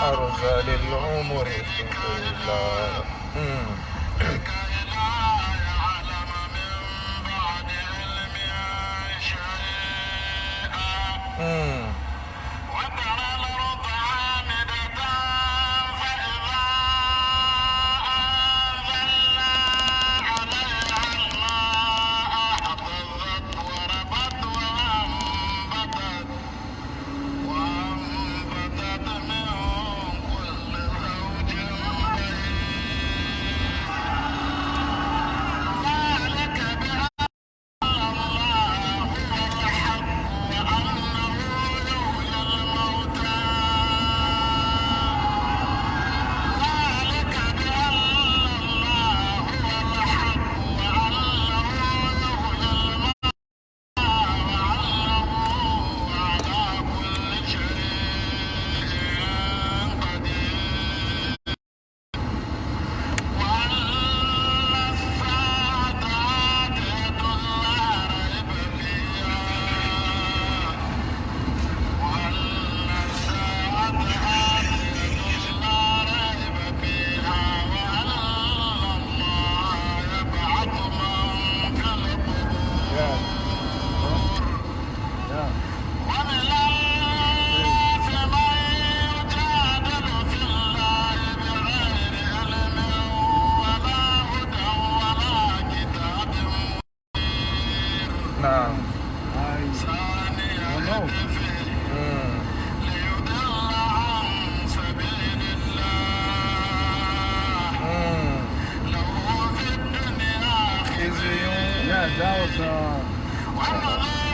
أرذل العمر طويلا. نعم.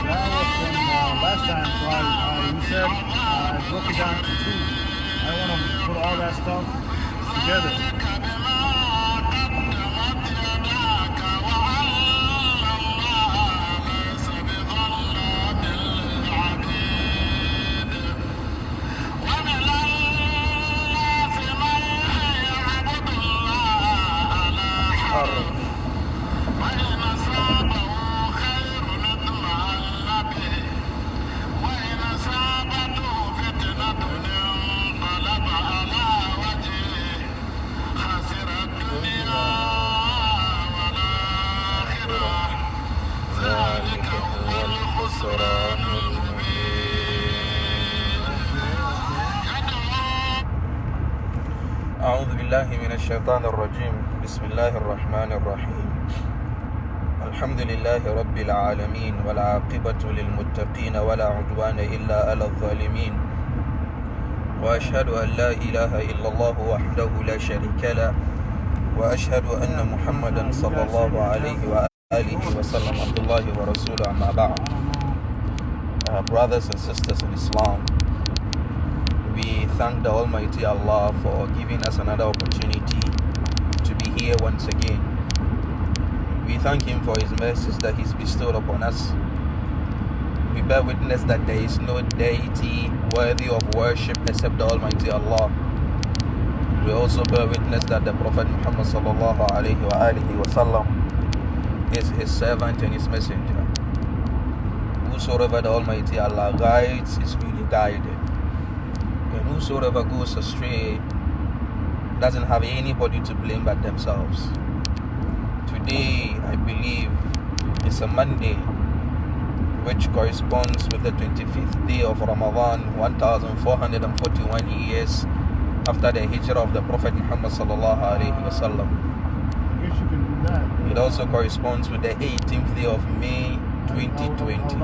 That was from last time. So you said I broke it down to 2. I want to put all that stuff together. أعوذ بالله من الشيطان الرجيم. بسم الله الرحمن الرحيم. الحمد لله رب العالمين والعاقبة للمتقين ولا عدوان إلا على الظالمين، وأشهد أن لا إله إلا الله وحده لا شريك له، وأشهد أن محمدا صلى الله عليه وآله وسلم عبد الله ورسوله. أما بعد. Brothers and sisters in Islam, we thank the Almighty Allah for giving us another opportunity to be here once again. We thank Him for His mercies that He's bestowed upon us. We bear witness that there is no deity worthy of worship except the Almighty Allah. We also bear witness that the Prophet Muhammad sallallahu alaihi wasallam is His servant and His messenger. Whosoever the Almighty Allah guides is really guided, and whosoever goes astray doesn't have anybody to blame but themselves. Today, I believe, is a Monday, which corresponds with the 25th day of Ramadan, 1441 years after the hijrah of the Prophet Muhammad sallallahu alaihi wasallam. It also corresponds with the 18th day of May 2020.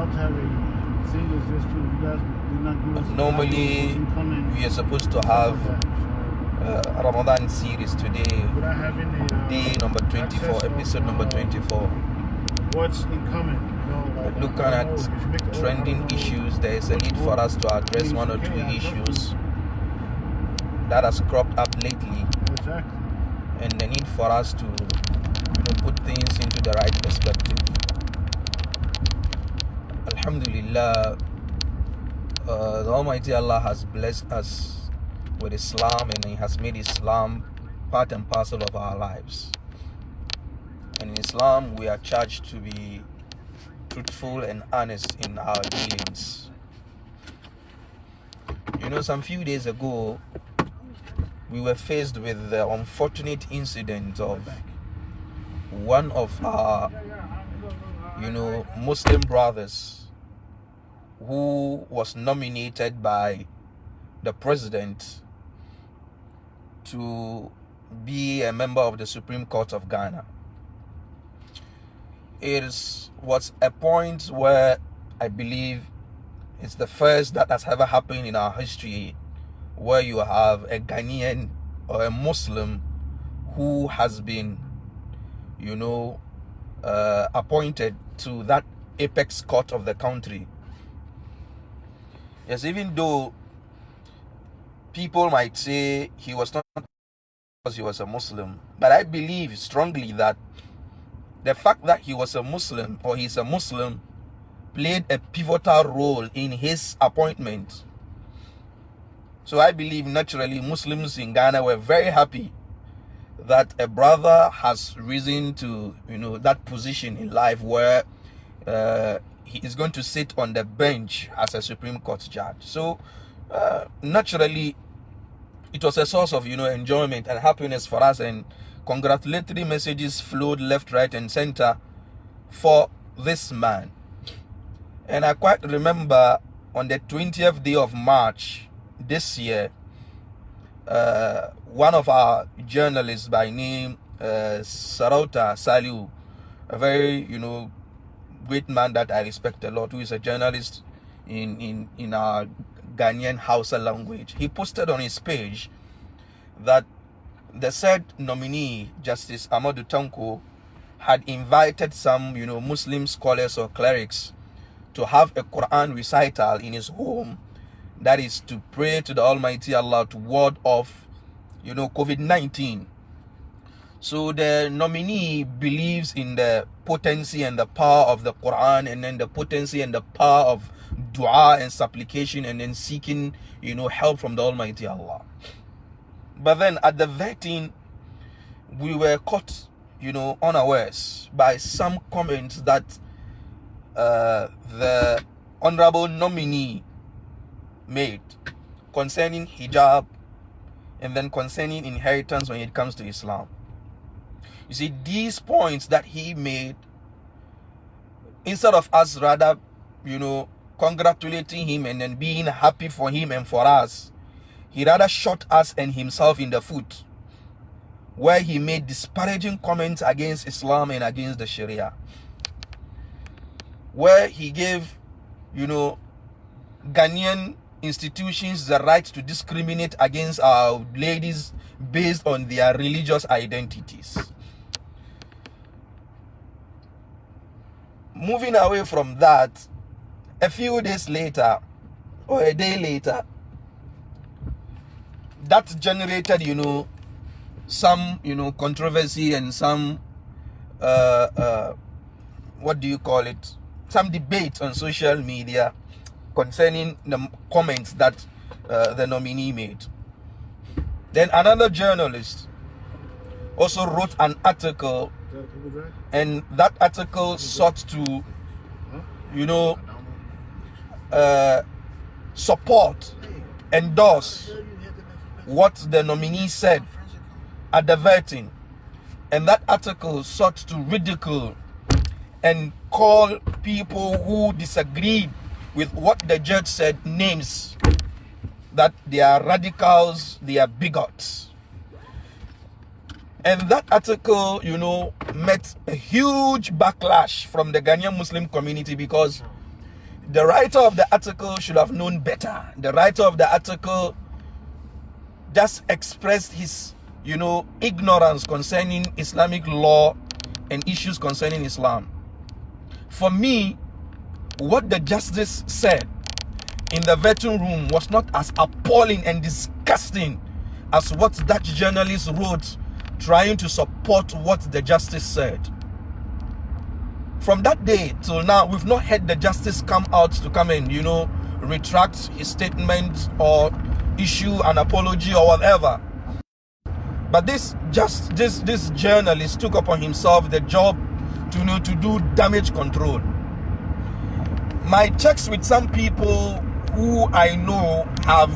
Normally, we are supposed to have Ramadan series today, day number 24, episode number 24. What's incoming? But looking at trending issues, there is a need for us to address one or two issues that has cropped up lately, and the need for us to put things into the right perspective. Alhamdulillah, the Almighty Allah has blessed us with Islam, and He has made Islam part and parcel of our lives. And in Islam, we are charged to be truthful and honest in our dealings. Some few days ago, we were faced with the unfortunate incident of one of our, Muslim brothers who was nominated by the president to be a member of the Supreme Court of Ghana. It was a point where I believe it's the first that has ever happened in our history, where you have a Ghanaian or a Muslim who has been, appointed to that apex court of the country. Yes, even though people might say he was not because he was a Muslim, but I believe strongly that the fact that he was a Muslim or he's a Muslim played a pivotal role in his appointment. So I believe naturally Muslims in Ghana were very happy that a brother has risen to that position in life where he is going to sit on the bench as a Supreme Court judge. So naturally it was a source of enjoyment and happiness for us, and congratulatory messages flowed left, right and center for this man. And I quite remember on the 20th day of March this year, one of our journalists by name Sarauta Saliu, a very great man that I respect a lot, who is a journalist in our Ghanaian Hausa language, he posted on his page that the said nominee, Justice Amadou Tanko, had invited some Muslim scholars or clerics to have a Quran recital in his home, that is to pray to the Almighty Allah to ward off COVID-19. So the nominee believes in the potency and the power of the Quran, and then the potency and the power of dua and supplication, and then seeking help from the Almighty Allah. But then at the vetting, we were caught unawares by some comments that the honorable nominee made concerning hijab and then concerning inheritance when it comes to Islam. You see, these points that he made, instead of us rather congratulating him and then being happy for him and for us, he rather shot us and himself in the foot, where he made disparaging comments against Islam and against the Sharia, where he gave Ghanaian institutions the right to discriminate against our ladies based on their religious identities. Moving away from that, a few days later or a day later, that generated some controversy and some what do you call it, some debate on social media concerning the comments that the nominee made. Then another journalist also wrote an article, and that article sought to support, endorse what the nominee said at the vetting. And that article sought to ridicule and call people who disagreed with what the judge said names, that they are radicals, they are bigots. And that article, met a huge backlash from the Ghanaian Muslim community, because the writer of the article should have known better. The writer of the article just expressed his, ignorance concerning Islamic law and issues concerning Islam. For me, what the justice said in the vetting room was not as appalling and disgusting as what that journalist wrote, trying to support what the justice said. From that day till now, we've not had the justice come out to come and, retract his statement or issue an apology or whatever. But this journalist took upon himself the job to do damage control. My checks with some people who I know have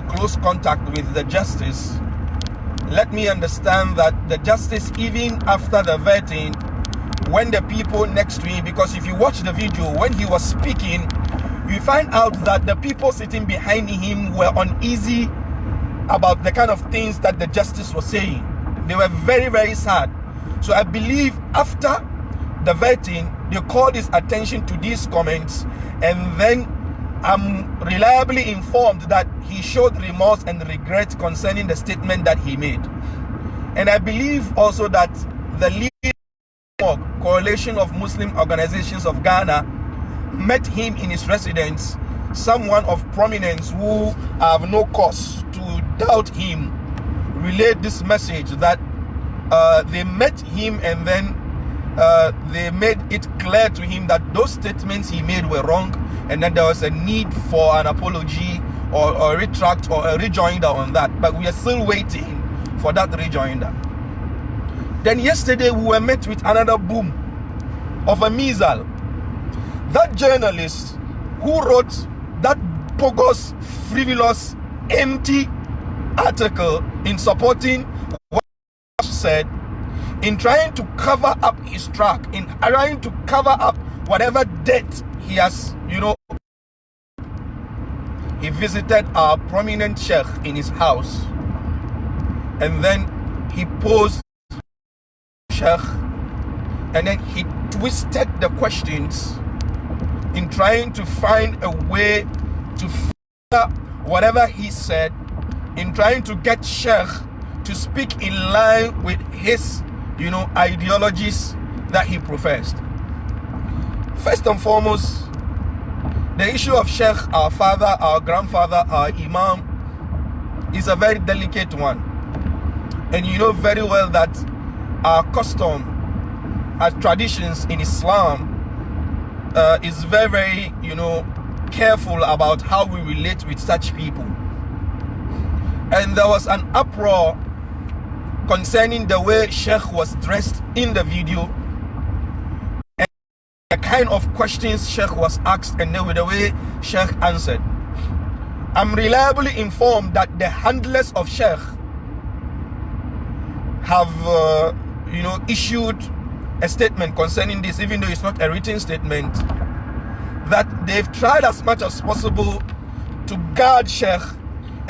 close contact with the justice let me understand that the justice, even after the vetting, when the people next to him, because if you watch the video, when he was speaking, you find out that the people sitting behind him were uneasy about the kind of things that the justice was saying. They were very, very sad. So I believe after the vetting, they called his attention to these comments, and then I'm reliably informed that he showed remorse and regret concerning the statement that he made. And I believe also that the leader Coalition of Muslim Organizations of Ghana met him in his residence, someone of prominence who have no cause to doubt him, relayed this message that they met him, and then they made it clear to him that those statements he made were wrong, and that there was a need for an apology or a retract or a rejoinder on that. But we are still waiting for that rejoinder. Then yesterday we were met with another boom of a missile. That journalist who wrote that bogus, frivolous, empty article in supporting what he said, in trying to cover up his track, in trying to cover up whatever debt he has, he visited our prominent Sheikh in his house, and then he posed Sheikh, and then he twisted the questions in trying to find a way to figure whatever he said, in trying to get Sheikh to speak in line with his ideologies that he professed. First and foremost, the issue of Sheikh, our father, our grandfather, our Imam, is a very delicate one. And you know very well that our custom, our traditions in Islam is very, very, careful about how we relate with such people. And there was an uproar concerning the way Sheikh was dressed in the video, and the kind of questions Sheikh was asked, and the way Sheikh answered. I'm reliably informed that the handlers of Sheikh have issued a statement concerning this, even though it's not a written statement, that they've tried as much as possible to guard Sheikh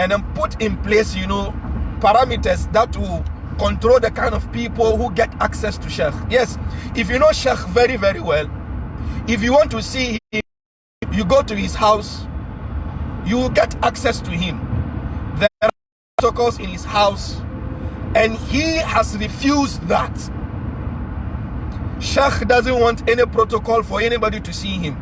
and then put in place parameters that will control the kind of people who get access to Sheikh. Yes, if you know Sheikh very, very well, if you want to see him, you go to his house, you will get access to him. There are protocols in his house, and he has refused that. Sheikh doesn't want any protocol for anybody to see him.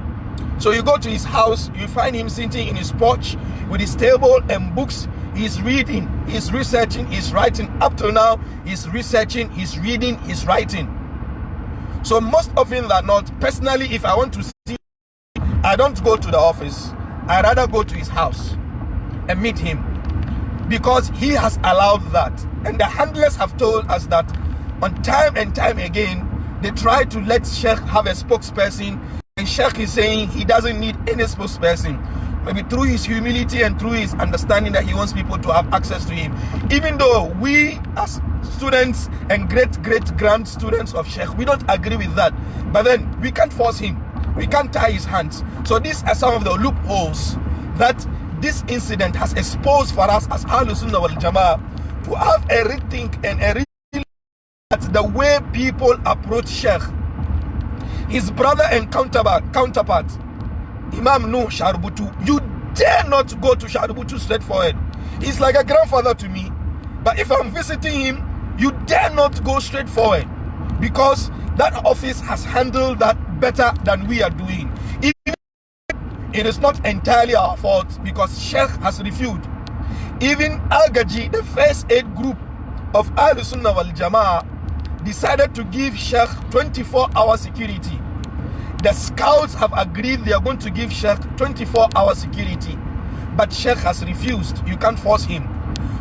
So you go to his house, you find him sitting in his porch with his table and books. He's reading, he's researching, he's writing. Up till now, he's researching, he's reading, he's writing. So most often than not, personally, if I want to see, I don't go to the office. I rather go to his house and meet him, because he has allowed that. And the handlers have told us that on time and time again, they try to let Sheikh have a spokesperson, and Sheikh is saying he doesn't need any spokesperson. Maybe through his humility and through his understanding that he wants people to have access to him. Even though we as students and great-great-grand students of Sheikh, we don't agree with that. But then we can't force him. We can't tie his hands. So these are some of the loopholes that this incident has exposed for us as Ahlus Sunnah wal Jama'ah, to have a rethink and a at the way people approach Sheikh. His brother and counterpart, Imam Nuh Sharbutu, you dare not go to Sharbutu straightforward. He's like a grandfather to me. But if I'm visiting him, you dare not go straightforward, because that office has handled that better than we are doing. Even it is not entirely our fault, because Sheikh has refused. Even Al-Gaji, the first aid group of Ahlus Sunnah wal Jama'ah, decided to give Sheikh 24-hour security. The scouts have agreed they are going to give Sheikh 24-hour security, but Sheikh has refused. You can't force him.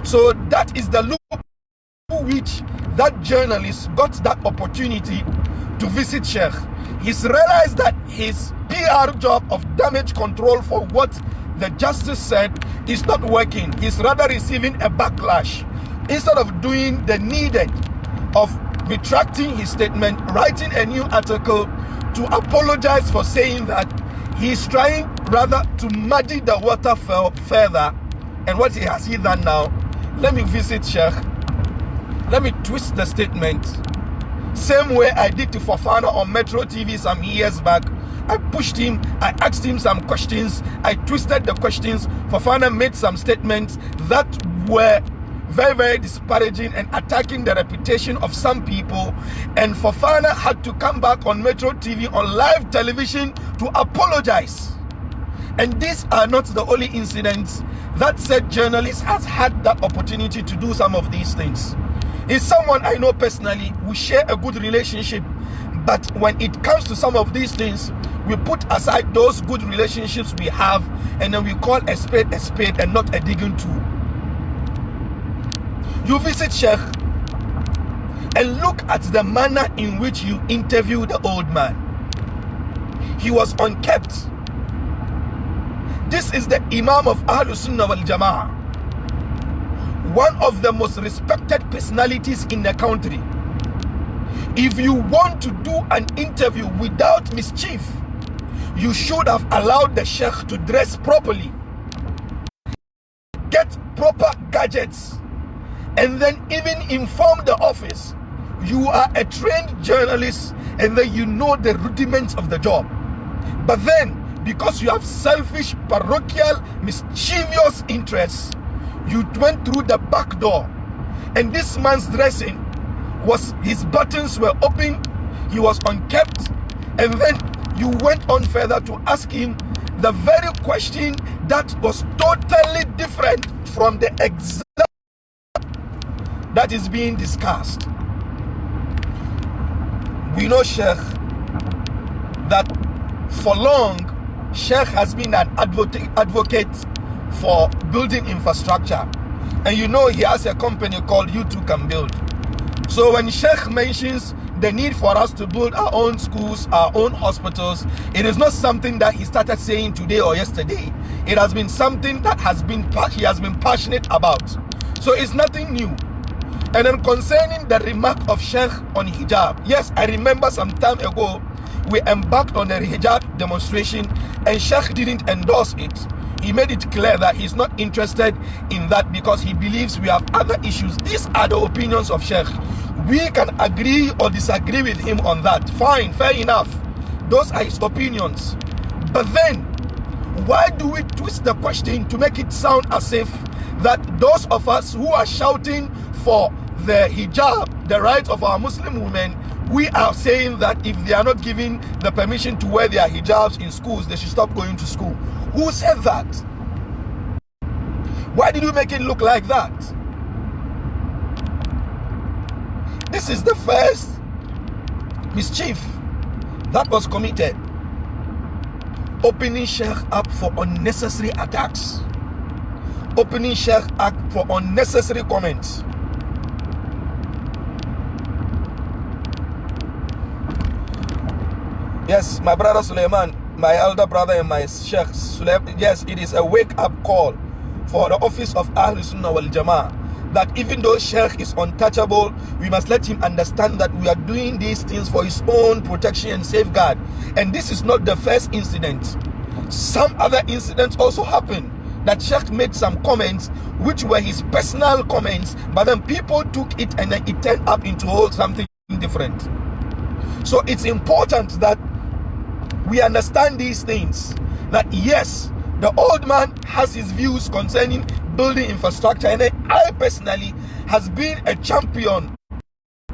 So that is the loop through which that journalist got that opportunity to visit Sheikh. He's realized that his PR job of damage control for what the justice said is not working. He's rather receiving a backlash, instead of doing the needed of retracting his statement, writing a new article to apologize for saying that he's trying rather to muddy the water further. And what has he done now? Let me visit Sheikh. Let me twist the statement. Same way I did to Fofana on Metro TV some years back. I pushed him, I asked him some questions, I twisted the questions. Fofana made some statements that were very, very disparaging and attacking the reputation of some people. And Fofana had to come back on Metro TV on live television to apologize. And these are not the only incidents. That said journalist has had that opportunity to do some of these things. He's someone I know personally. We share a good relationship. But when it comes to some of these things, we put aside those good relationships we have, and then we call a spade and not a digging tool. You visit Sheikh and look at the manner in which you interview the old man. He was unkempt. This is the Imam of Ahlus Sunnah wal Jama'ah, one of the most respected personalities in the country. If you want to do an interview without mischief, you should have allowed the Sheikh to dress properly, get proper gadgets, and then even inform the office you are a trained journalist and then you know the rudiments of the job. But then, because you have selfish, parochial, mischievous interests, you went through the back door. And this man's dressing was, his buttons were open, he was unkempt, and then you went on further to ask him the very question that was totally different from the exact that is being discussed. We know Sheikh, that for long Sheikh has been an advocate for building infrastructure, and you know he has a company called You Too Can Build. So when Sheikh mentions the need for us to build our own schools, our own hospitals, it is not something that he started saying today or yesterday. It has been something that he has been passionate about. So it's nothing new. And then concerning the remark of Sheikh on hijab, yes, I remember some time ago we embarked on a hijab demonstration and Sheikh didn't endorse it. He made it clear that he's not interested in that because he believes we have other issues. These are the opinions of Sheikh. We can agree or disagree with him on that. Fine, fair enough. Those are his opinions. But then, why do we twist the question to make it sound as if that those of us who are shouting for the hijab, the rights of our Muslim women, we are saying that if they are not given the permission to wear their hijabs in schools, they should stop going to school? Who said that? Why did you make it look like that? This is the first mischief that was committed. Opening Sheikh up for unnecessary attacks. Opening Sheikh up for unnecessary comments. Yes, my brother Suleiman, my elder brother and my Sheikh Suleiman, yes, it is a wake-up call for the office of Ahlus Sunnah wal Jama'ah, that even though Sheikh is untouchable, we must let him understand that we are doing these things for his own protection and safeguard. And this is not the first incident. Some other incidents also happened that Sheikh made some comments which were his personal comments, but then people took it and then it turned up into something different. So it's important that we understand these things, that yes, the old man has his views concerning building infrastructure, and I personally has been a champion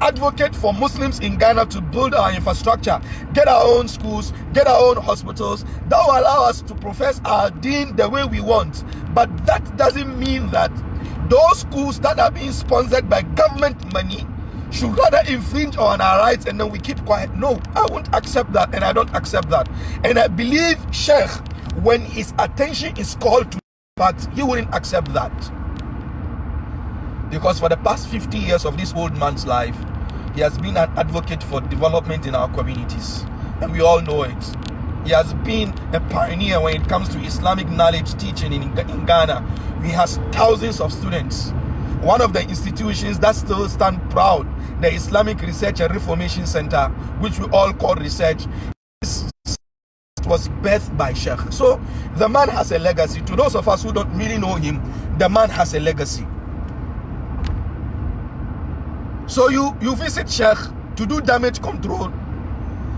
advocate for Muslims in Ghana to build our infrastructure, get our own schools, get our own hospitals. That will allow us to profess our deen the way we want. But that doesn't mean that those schools that are being sponsored by government money should rather infringe on our rights and then we keep quiet. No, I won't accept that, and I don't accept that. And I believe Sheikh, when his attention is called to that, he wouldn't accept that. Because for the past 50 years of this old man's life, he has been an advocate for development in our communities. And we all know it. He has been a pioneer when it comes to Islamic knowledge teaching in Ghana. He has thousands of students. one of the institutions that still stand proud, the Islamic Research and Reformation Center, which we all call research, was birthed by Sheikh. So the man has a legacy. To those of us who don't really know him, the man has a legacy. So you visit Sheikh to do damage control,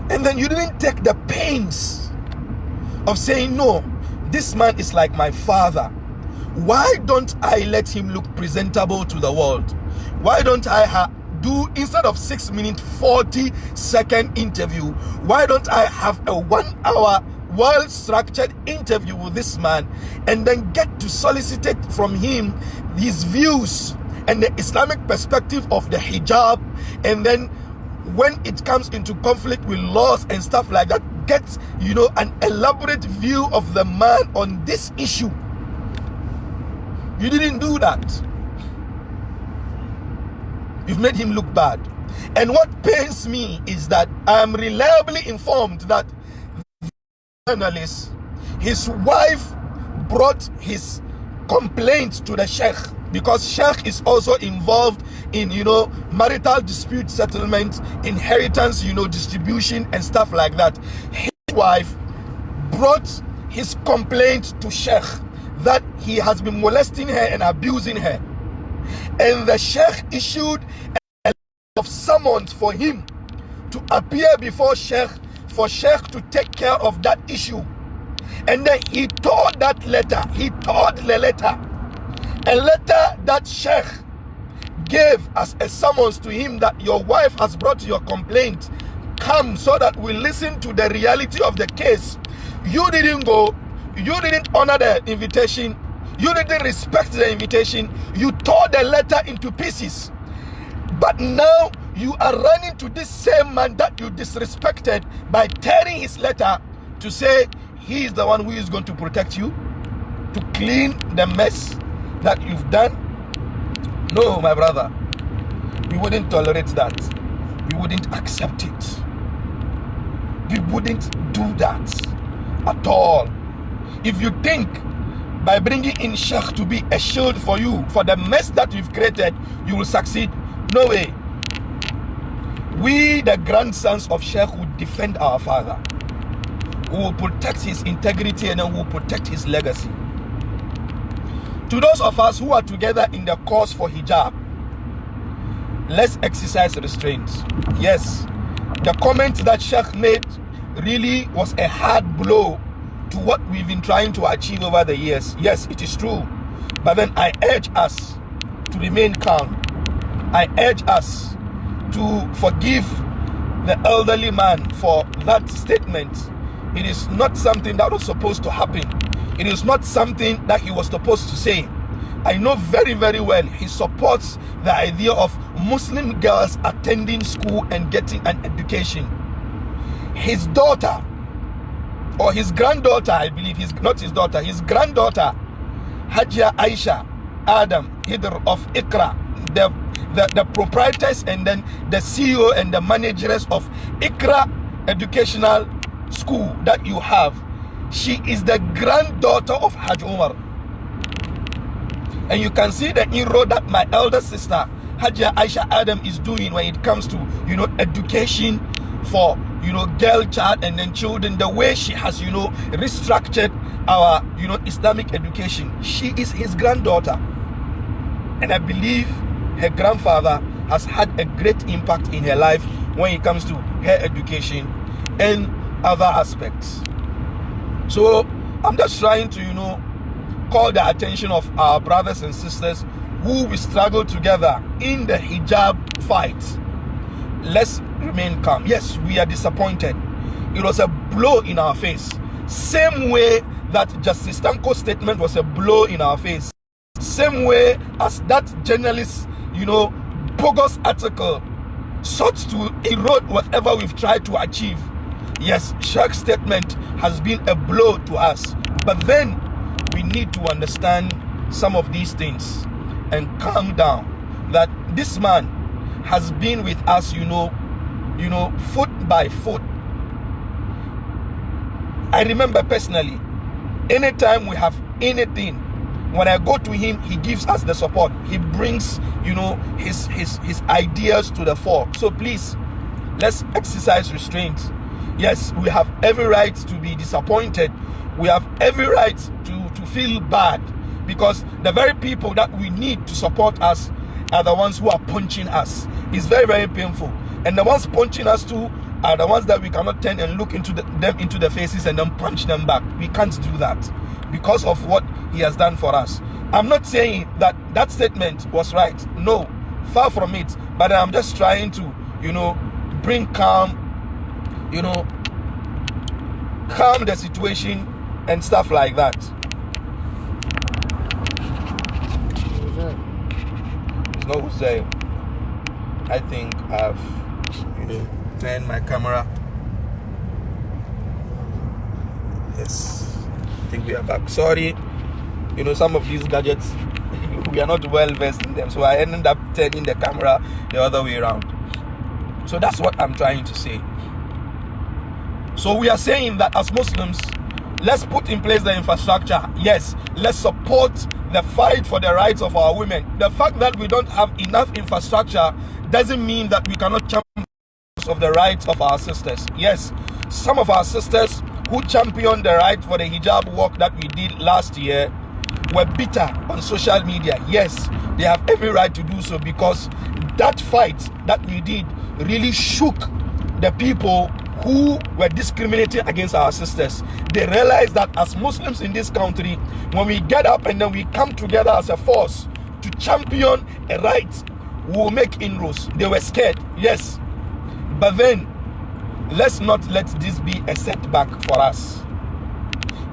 and then you didn't take the pains of saying, no, this man is like my father. Why don't I let him look presentable to the world? Why don't I do, instead of 6 minute 40-second interview, why don't I have a 1 hour well-structured interview with this man, and then get to solicit from him his views and the Islamic perspective of the hijab, and then when it comes into conflict with laws and stuff like that, get an elaborate view of the man on this issue. You didn't do that. You've made him look bad. And what pains me is that I am reliably informed that the journalist, his wife brought his complaint to the Sheikh, because Sheikh is also involved in marital dispute settlement, inheritance distribution and stuff like that. His wife brought his complaint to Sheikh that he has been molesting her and abusing her, and the Sheikh issued a letter of summons for him to appear before Sheikh, for Sheikh to take care of that issue. And then he tore that letter. He tore the letter. A letter that Sheikh gave as a summons to him that your wife has brought your complaint. Come so that we listen to the reality of the case. You didn't go. You didn't honor the invitation. You didn't respect the invitation. You tore the letter into pieces. But now you are running to this same man that you disrespected by tearing his letter to say he is the one who is going to protect you, to clean the mess that you've done. No, my brother, we wouldn't tolerate that. We wouldn't accept it. We wouldn't do that at all. If you think by bringing in Sheikh to be a shield for you, for the mess that you've created, you will succeed, no way. We, the grandsons of Sheikh, will defend our father. We will protect his integrity, and then we will protect his legacy. To those of us who are together in the cause for hijab, let's exercise restraint. Yes, the comment that Sheikh made really was a hard blow to what we've been trying to achieve over the years. Yes, it is true. But then I urge us to remain calm. I urge us to forgive the elderly man for that statement. It is not something that was supposed to happen. It is not something that he was supposed to say. I know very, very well he supports the idea of Muslim girls attending school and getting an education. His daughter, or his granddaughter, I believe, not his daughter, his granddaughter, Hajia Aisha Adam Hidr of Ikra, the proprietors and then the CEO and the managers of Ikra Educational School that you have, she is the granddaughter of Haj Umar. And you can see the inroad that my elder sister Hajia Aisha Adam is doing when it comes to education for girl child and then children, the way she has restructured our Islamic education. She is his granddaughter, and I believe her grandfather has had a great impact in her life when it comes to her education and other aspects. So I'm just trying to call the attention of our brothers and sisters who we struggle together in the hijab fight. Let's remain calm. Yes, we are disappointed. It was a blow in our face. Same way that Justice Tanko's statement was a blow in our face. Same way as that journalist, bogus article sought to erode whatever we've tried to achieve. Yes, Sheikh's statement has been a blow to us. But then we need to understand some of these things and calm down. That this man has been with us, foot by foot. I remember personally, anytime we have anything When I go to him, he gives us the support. He brings, his ideas to the fore. So please, let's exercise restraint. Yes, we have every right to be disappointed. We have every right to feel bad, because the very people that we need to support us are the ones who are punching us. It's very, very painful. And the ones punching us too are the ones that we cannot turn and look into them into the faces and then punch them back. We can't do that because of what he has done for us. I'm not saying that that statement was right. No, far from it. But I'm just trying to, bring calm, calm the situation and stuff like that. There's no say. I think I've, turned my camera. Yes, I think we are back. Sorry, some of these gadgets, we are not well versed in them, so I ended up turning the camera the other way around. So that's what I'm trying to say. So we are saying that as Muslims, let's put in place the infrastructure. Yes, let's support the fight for the rights of our women. The fact that we don't have enough infrastructure doesn't mean that we cannot champion of the rights of our sisters. Yes, some of our sisters who championed the right for the hijab work that we did last year were bitter on social media. Yes, they have every right to do so, because that fight that we did really shook the people who were discriminating against our sisters. They realized that as Muslims in this country, when we get up and then we come together as a force to champion a right, we will make inroads. They were scared, yes. But then, let's not let this be a setback for us.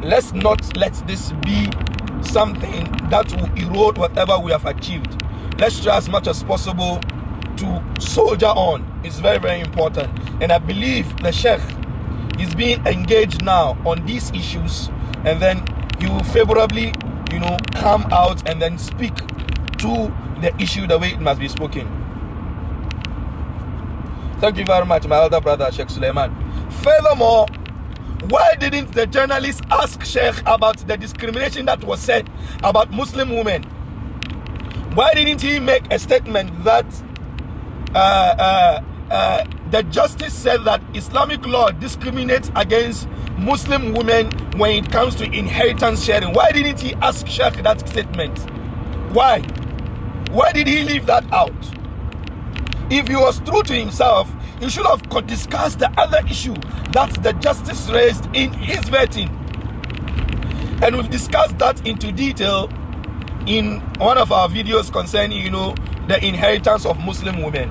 Let's not let this be something that will erode whatever we have achieved. Let's try as much as possible to soldier on. It's very, very important. And I believe the Sheikh is being engaged now on these issues, and then he will favorably, come out and then speak to the issue the way it must be spoken. Thank you very much, my elder brother, Sheikh Suleiman. Furthermore, why didn't the journalist ask Sheikh about the discrimination that was said about Muslim women? Why didn't he make a statement that the justice said that Islamic law discriminates against Muslim women when it comes to inheritance sharing? Why didn't he ask Sheikh that statement? Why? Why did he leave that out? If he was true to himself, he should have discussed the other issue that the justice raised in his vetting. And we've discussed that into detail in one of our videos concerning, the inheritance of Muslim women.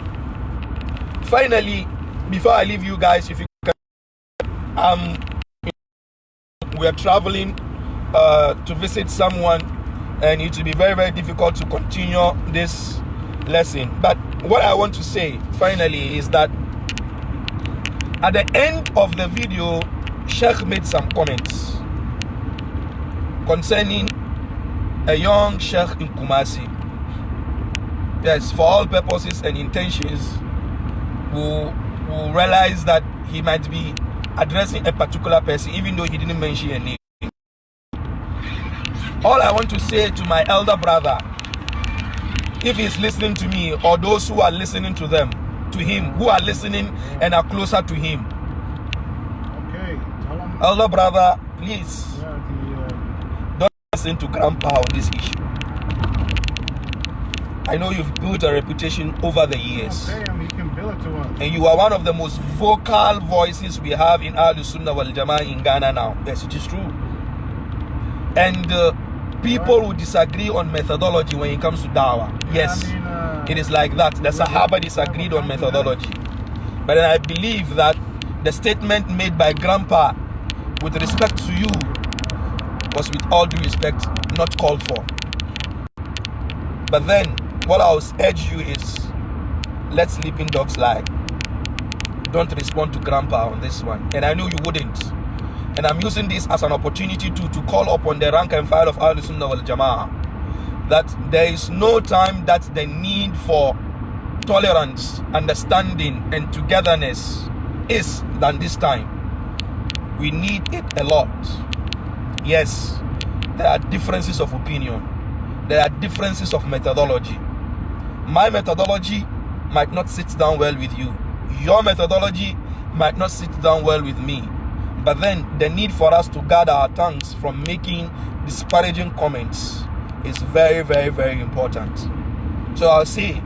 Finally, before I leave you guys, if you can, we are traveling to visit someone, and it will be very, very difficult to continue this lesson. But what I want to say finally is that at the end of the video, Sheikh made some comments concerning a young Sheikh in Kumasi. Yes, for all purposes and intentions, we'll realize that he might be addressing a particular person, even though he didn't mention a name. All I want to say to my elder brother, if he's listening to me, or those who are listening to him, who are listening and are closer to him. Okay, tell him. Elder brother, please, don't listen to Grandpa on this issue. I know you've built a reputation over the years. Okay, he can bill it to us. And you are one of the most vocal voices we have in Ahlus Sunnah wal Jama'ah in Ghana now. Yes, it is true. And people will disagree on methodology when it comes to dawah. Yes, it is like that. The Sahaba disagreed on methodology. But I believe that the statement made by Grandpa with respect to you was, with all due respect, not called for. But then, what I will urge you is, let sleeping dogs lie. Don't respond to Grandpa on this one. And I know you wouldn't. And I'm using this as an opportunity to call upon the rank and file of Ahlus Sunnah wal Jama'ah that there is no time that the need for tolerance, understanding, and togetherness is than this time. We need it a lot. Yes, there are differences of opinion. there are differences of methodology. My methodology might not sit down well with you. Your methodology might not sit down well with me. But then the need for us to guard our tongues from making disparaging comments is very, very, very important. So I'll say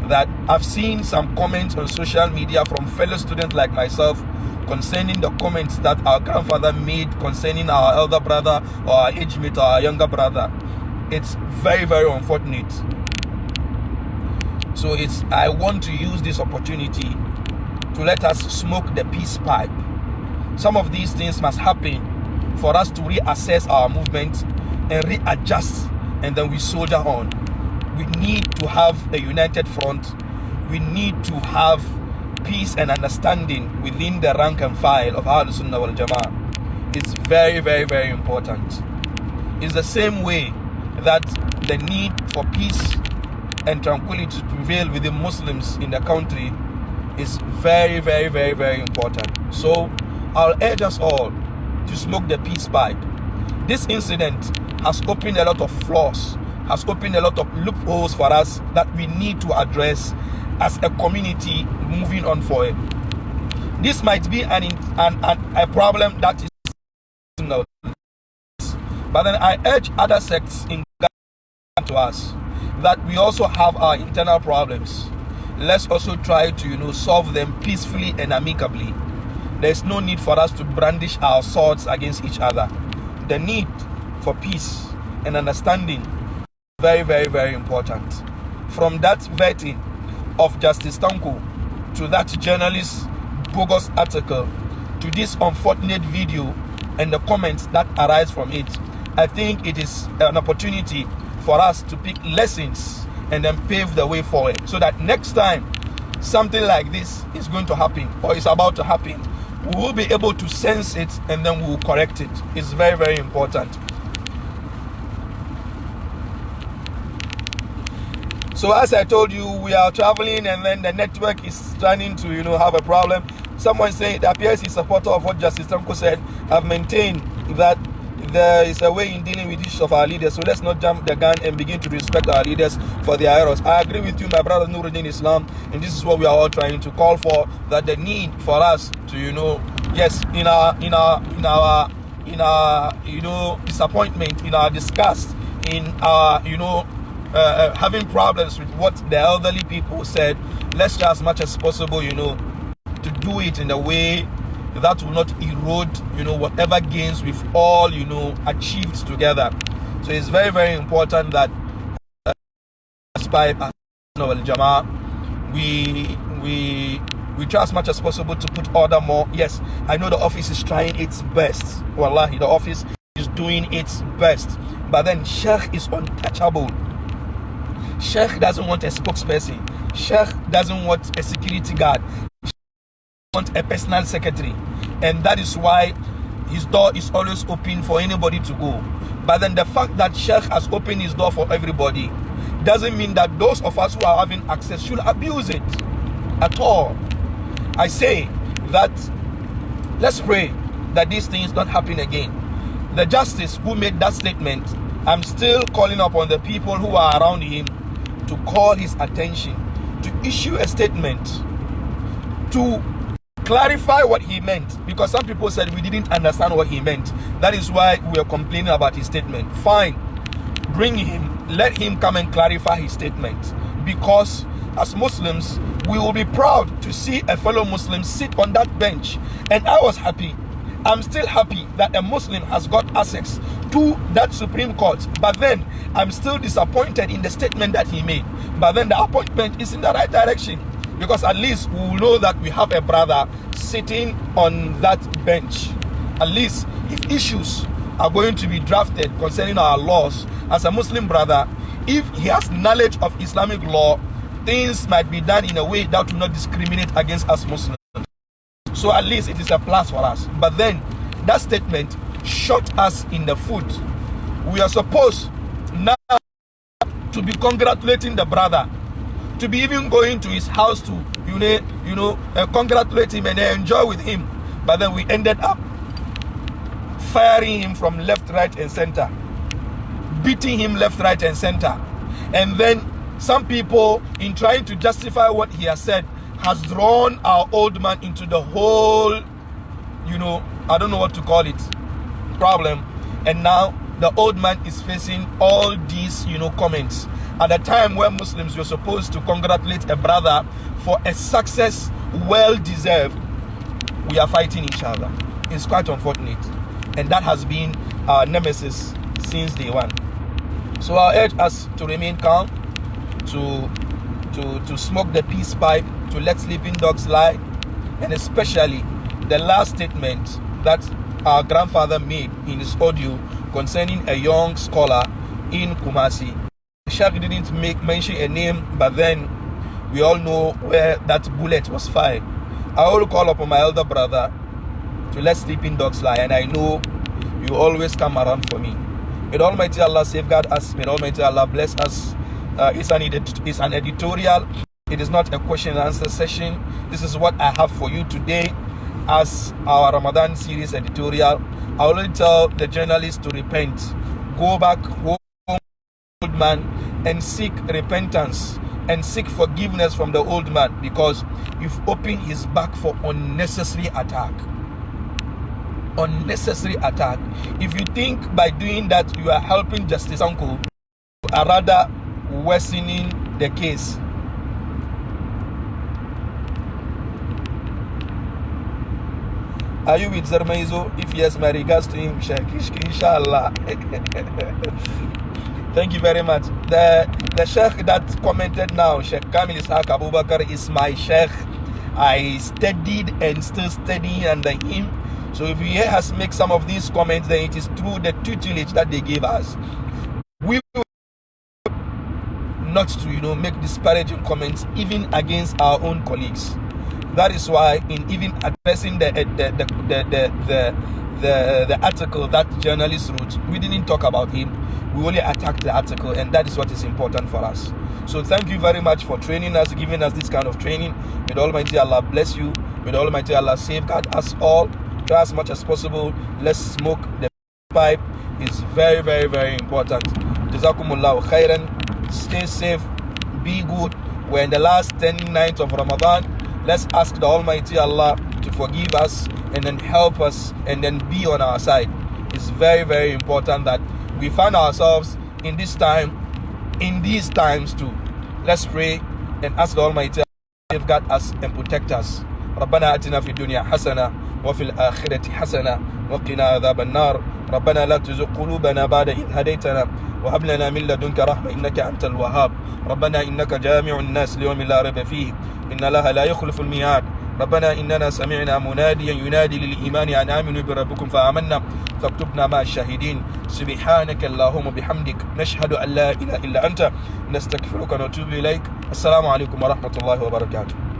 that I've seen some comments on social media from fellow students like myself concerning the comments that our grandfather made concerning our elder brother or our age mate or our younger brother. It's very, very unfortunate. So I want to use this opportunity to let us smoke the peace pipe. Some of these things must happen for us to reassess our movement and readjust, and then we soldier on. We need to have a united front. We need to have peace and understanding within the rank and file of Ahlus Sunnah wal Jama'ah. It's very, very, very important. It's the same way that the need for peace and tranquility to prevail within Muslims in the country is very, very, very, very important. So I'll urge us all to smoke the peace pipe. This incident has opened a lot of flaws, has opened a lot of loopholes for us that we need to address as a community moving on forward. This might be a problem that is, but then I urge other sects in Ghana to us that we also have our internal problems. Let's also try to solve them peacefully and amicably. There's no need for us to brandish our swords against each other. The need for peace and understanding is very, very, very important. From that vetting of Justice Tanko to that journalist's bogus article to this unfortunate video and the comments that arise from it, I think it is an opportunity for us to pick lessons and then pave the way forward, so that next time something like this is going to happen or is about to happen, we will be able to sense it and then we will correct it. It's very, very important. So as I told you, we are traveling and then the network is starting to have a problem. Someone saying it appears he's a supporter of what Justice Tanko said. I've maintained that there is a way in dealing with issues of our leaders, so let's not jump the gun and begin to respect our leaders for their errors. I agree with you, my brother Nuruddin Islam, and this is what we are all trying to call for, that the need for us to yes, in our disappointment, in our disgust, in our having problems with what the elderly people said, let's try as much as possible to do it in a way that will not erode whatever gains we've all achieved together. So it's very, very important that we try as much as possible to put order more. Yes, I know the office is trying its best. Wallahi, the office is doing its best, but then Sheikh is untouchable. Sheikh doesn't want a spokesperson. Sheikh doesn't want a security guard. Want a personal secretary, and that is why his door is always open for anybody to go. But then the fact that Sheikh has opened his door for everybody doesn't mean that those of us who are having access should abuse it at all. I say that let's pray that these things don't happen again. The justice who made that statement, I'm still calling upon the people who are around him to call his attention, to issue a statement, to clarify what he meant, because some people said we didn't understand what he meant. That is why we are complaining about his statement. Fine, bring him, let him come and clarify his statement, because as Muslims we will be proud to see a fellow Muslim sit on that bench. And I was happy, I'm still happy that a Muslim has got access to that Supreme Court, but then I'm still disappointed in the statement that he made. But then the appointment is in the right direction, because at least we will know that we have a brother sitting on that bench. At least if issues are going to be drafted concerning our laws, as a Muslim brother, if he has knowledge of Islamic law, things might be done in a way that will not discriminate against us Muslims. So at least it is a plus for us. But then that statement shot us in the foot. We are supposed now to be congratulating the brother, to be even going to his house to congratulate him and enjoy with him. But then we ended up firing him from left, right and center. beating him left, right, and center. And then some people, in trying to justify what he has said, has drawn our old man into the whole, I don't know what to call it, problem. And now the old man is facing all these, comments. At a time where Muslims were supposed to congratulate a brother for a success well deserved, we are fighting each other. It's quite unfortunate. And that has been our nemesis since day one. So I urge us to remain calm, to smoke the peace pipe, to let sleeping dogs lie, and especially the last statement that our grandfather made in his audio concerning a young scholar in Kumasi. Sheikh didn't mention a name, but then we all know where that bullet was fired. I will call upon my elder brother to let sleeping dogs lie, and I know you always come around for me. May the Almighty Allah safeguard us. May the Almighty Allah bless us. It's an editorial. It is not a question and answer session. This is what I have for you today as our Ramadan series editorial. I already tell the journalists to repent. Go back home, old man, and seek repentance and seek forgiveness from the old man, because you've opened his back for unnecessary attack. Unnecessary attack. If you think by doing that you are helping Justice Uncle, you are rather worsening the case. Are you with Zarmaizo? If yes, my regards to him, Sheikh, inshallah. Thank you very much. The Sheikh that commented now, Sheikh Kamil Ishaq Abubakar, is my Sheikh. I studied and still studying under him. So if he has made some of these comments, then it is through the tutelage that they gave us. We will not to make disparaging comments even against our own colleagues. That is why in even addressing the article that journalist wrote, we didn't talk about him. We only attacked the article, and that is what is important for us. So thank you very much for training us, giving us this kind of training. May the Almighty Allah bless you. May the Almighty Allah safeguard us all. Try as much as possible. Let's smoke the pipe. It's very, very, very important. Jazakumullahu khairan. Stay safe. Be good. We're in the last 10 nights of Ramadan. Let's ask the Almighty Allah to forgive us and then help us and then be on our side. It's very, very important that we find ourselves in this time, in these times too. Let's pray and ask the Almighty Allah to safeguard us and protect us. ربنا آتنا في الدنيا حسنة وفي الآخرة حسنة وقنا عذاب النار. ربنا لا تزغ قلوبنا بعد إذ هديتنا وهب لنا من لدنك رحمة إنك أنت الوهاب. ربنا إنك جامع الناس ليوم لا ريب فيه إن الله لا يخلف الميعاد. ربنا إننا سمعنا مناديا ينادي للإيمان أن آمنوا بربكم فآمنا فاكتبنا مع الشاهدين. سبحانك اللهم وبحمدك نشهد أن لا إله إلا أنت نستغفرك ونتوب إليك. السلام عليكم ورحمة الله وبركاته.